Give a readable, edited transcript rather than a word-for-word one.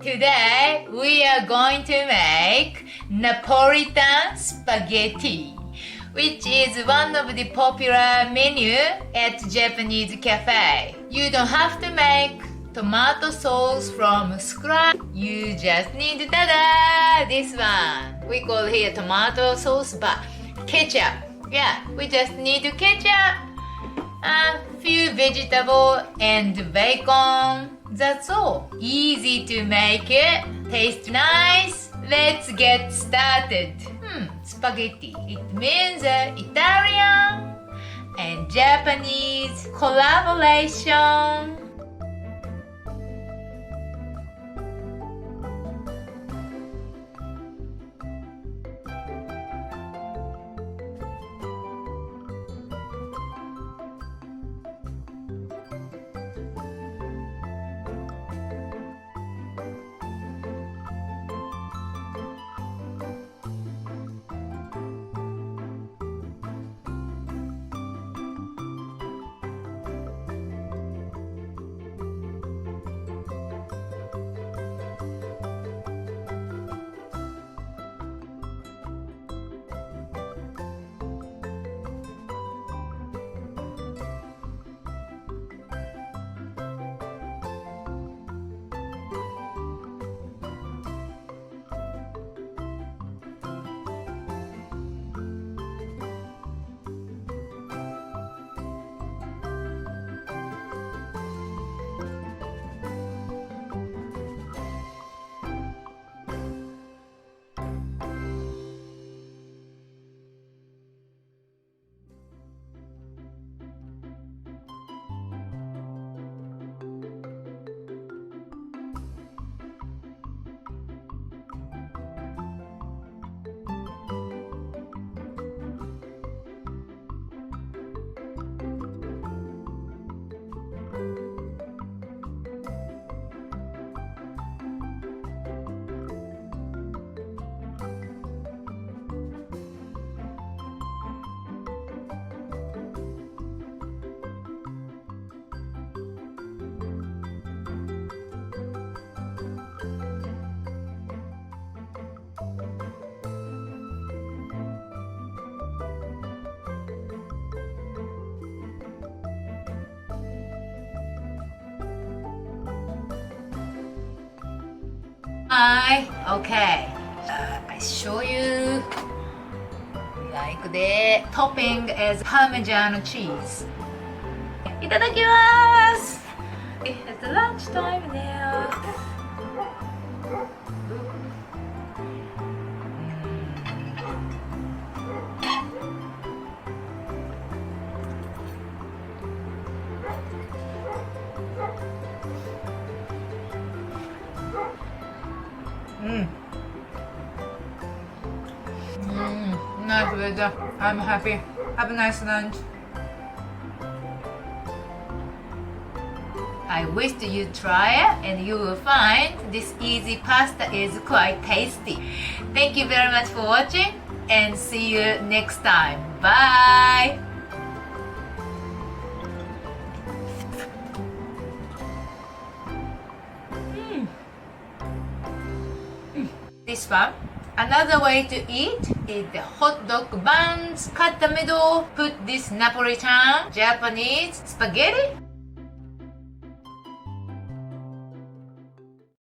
Today we are going to make Napolitan Spaghetti, which is one of the popular menu at Japanese cafe. You don't have to make tomato sauce from scratch. You just need this one. We call here tomato sauce, but ketchup. Yeah, we just need ketchup, a few vegetables and bacon. That's all. Easy to make it. Tastes nice. Let's get started. Spaghetti. It means Italian and Japanese collaboration. Hi, okay. I show you like the topping as Parmesan cheese. いただきます。It's lunch time now. Nice weather. I'm happy. Have a nice lunch. I wish you try it and you will find this easy pasta is quite tasty. Thank you very much for watching and see you next time. Bye! This one. Another way to eat is the hot dog buns. Cut the middle, put this Napolitan Japanese spaghetti